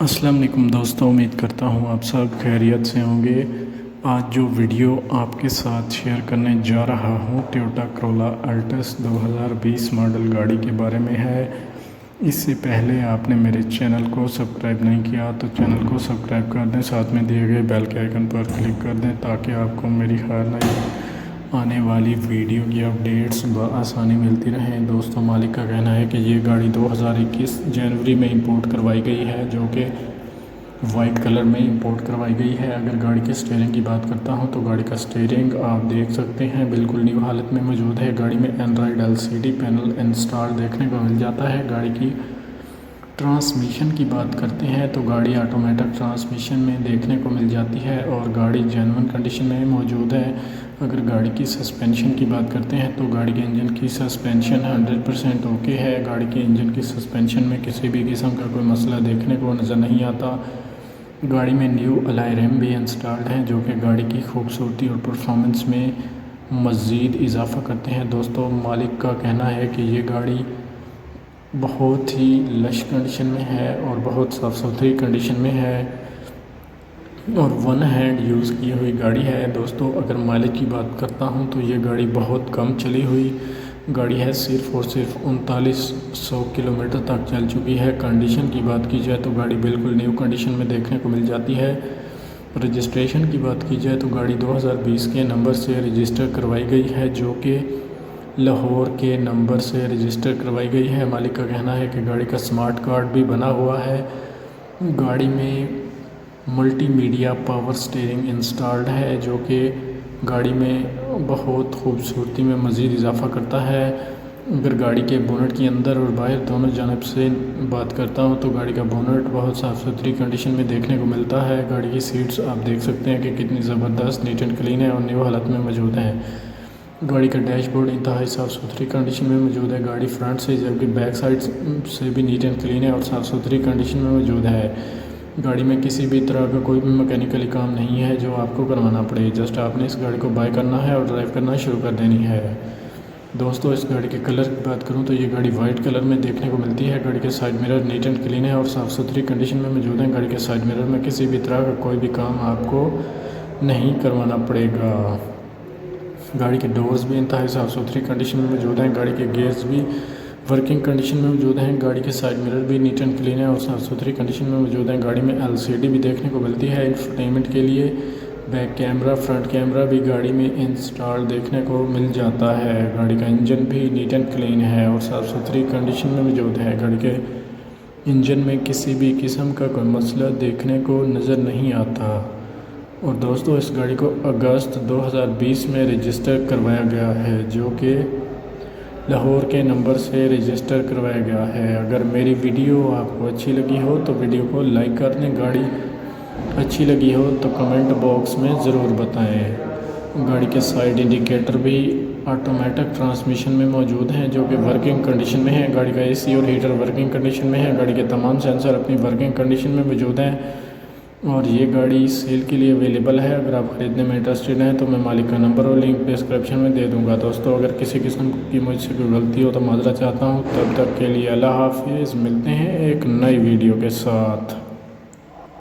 अस्सलाम वालेकुम दोस्तों, उम्मीद करता हूँ आप सब खैरियत से होंगे। आज जो वीडियो आपके साथ शेयर करने जा रहा हूँ टोयोटा करोला अल्टस 2020 मॉडल गाड़ी के बारे में है। इससे पहले आपने मेरे चैनल को सब्सक्राइब नहीं किया तो चैनल को सब्सक्राइब कर दें, साथ में दिए गए बेल के आइकन पर क्लिक कर दें ताकि आपको मेरी हर नई आने वाली वीडियो की अपडेट्स बआसानी मिलती रहें। दोस्तों, मालिक का कहना है कि ये गाड़ी 2021 जनवरी में इंपोर्ट करवाई गई है, जो कि वाइट कलर में इंपोर्ट करवाई गई है। अगर गाड़ी के स्टीयरिंग की बात करता हूं तो गाड़ी का स्टीयरिंग आप देख सकते हैं बिल्कुल न्यू हालत में मौजूद है। गाड़ी में एंड्रॉयड एलसीडी पैनल इंस्टॉल देखने को मिल जाता है। गाड़ी की ट्रांसमिशन की बात करते हैं तो गाड़ी ऑटोमेटिक ट्रांसमिशन में देखने को मिल जाती है और गाड़ी जेन्युइन कंडीशन में मौजूद है। अगर गाड़ी की सस्पेंशन की बात करते हैं तो गाड़ी के इंजन की सस्पेंशन 100% ओके है। गाड़ी के इंजन की सस्पेंशन में किसी भी किस्म का कोई मसला देखने को नज़र नहीं आता। गाड़ी में न्यू अलॉय रिम भी इंस्टॉल्ड हैं, जो कि गाड़ी की खूबसूरती और परफॉर्मेंस में मज़ीद इजाफ़ा करते हैं। दोस्तों, मालिक का कहना है कि ये गाड़ी बहुत ही लश कंडीशन में है और बहुत साफ़ सुथरी कंडीशन में है और वन हैंड यूज़ की हुई गाड़ी है। दोस्तों, अगर माइलेज की बात करता हूं तो ये गाड़ी बहुत कम चली हुई गाड़ी है, सिर्फ़ और सिर्फ 3900 किलोमीटर तक चल चुकी है। कंडीशन की बात की जाए तो गाड़ी बिल्कुल न्यू कंडीशन में देखने को मिल जाती है। रजिस्ट्रेशन की बात की जाए तो गाड़ी 2020 के नंबर से रजिस्टर करवाई गई है, जो कि लाहौर के नंबर से रजिस्टर करवाई गई है। मालिक का कहना है कि गाड़ी का स्मार्ट कार्ड भी बना हुआ है। गाड़ी में मल्टीमीडिया पावर स्टीयरिंग इंस्टॉल्ड है, जो कि गाड़ी में बहुत खूबसूरती में मज़ीद इजाफ़ा करता है। अगर गाड़ी के बोनट के अंदर और बाहर दोनों जानब से बात करता हूं तो गाड़ी का बोनट बहुत साफ़ सुथरी कंडीशन में देखने को मिलता है। गाड़ी की सीट्स आप देख सकते हैं कि कितनी ज़बरदस्त नीट एंड क्लीन है और न्यू हालत में मौजूद है। गाड़ी का डैशबोर्ड इंतहाई साफ़ सुथरी कंडीशन में मौजूद है। गाड़ी फ्रंट से जबकि बैक साइड से भी नीट एंड क्लीन है और साफ़ सुथरी कंडीशन में मौजूद है। गाड़ी में किसी भी तरह का कोई भी मैकेनिकली काम नहीं है जो आपको करवाना पड़े, जस्ट आपने इस गाड़ी को बाय करना है और ड्राइव करना शुरू कर देनी है। दोस्तों, इस गाड़ी के कलर की बात करूं तो ये गाड़ी वाइट कलर में देखने को मिलती है। गाड़ी के side mirror neat and clean है और साफ़ सुथरी कंडीशन में मौजूद है। गाड़ी के साइड मिरर में किसी भी तरह का कोई भी काम आपको नहीं करवाना पड़ेगा। गाड़ी के डोर्स भी इंतहाई साफ़ सुथरी कंडीशन में मौजूद हैं। गाड़ी के गियर्स भी वर्किंग कंडीशन में मौजूद हैं। गाड़ी के साइड मिरर भी नीट एंड क्लीन है और साफ़ सुथरी कंडीशन में मौजूद हैं। गाड़ी में एलसीडी भी देखने को मिलती है इंफोटेनमेंट के लिए। बैक कैमरा, फ्रंट कैमरा भी गाड़ी में इंस्टॉल देखने को मिल जाता है। गाड़ी का इंजन भी नीट एंड क्लीन है और साफ़ सुथरी कंडीशन में मौजूद है। गाड़ी के इंजन में किसी भी किस्म का कोई मसला देखने को नज़र नहीं आता। और दोस्तों, इस गाड़ी को अगस्त 2020 में रजिस्टर करवाया गया है, जो कि लाहौर के नंबर से रजिस्टर करवाया गया है। अगर मेरी वीडियो आपको अच्छी लगी हो तो वीडियो को लाइक कर दें। गाड़ी अच्छी लगी हो तो कमेंट बॉक्स में ज़रूर बताएं। गाड़ी के साइड इंडिकेटर भी ऑटोमेटिक ट्रांसमिशन में मौजूद हैं, जो कि वर्किंग कंडीशन में है। गाड़ी का एसी और हीटर वर्किंग कंडीशन में है। गाड़ी के तमाम सेंसर अपनी वर्किंग कंडीशन में मौजूद हैं और ये गाड़ी सेल के लिए अवेलेबल है। अगर आप ख़रीदने में इंटरेस्टेड हैं तो मैं मालिक का नंबर और लिंक डिस्क्रिप्शन में दे दूंगा। दोस्तों, अगर किसी किस्म की मुझसे कोई गलती हो तो माजरा चाहता हूँ। तब तक के लिए अल्लाह हाफिज़। मिलते हैं एक नई वीडियो के साथ।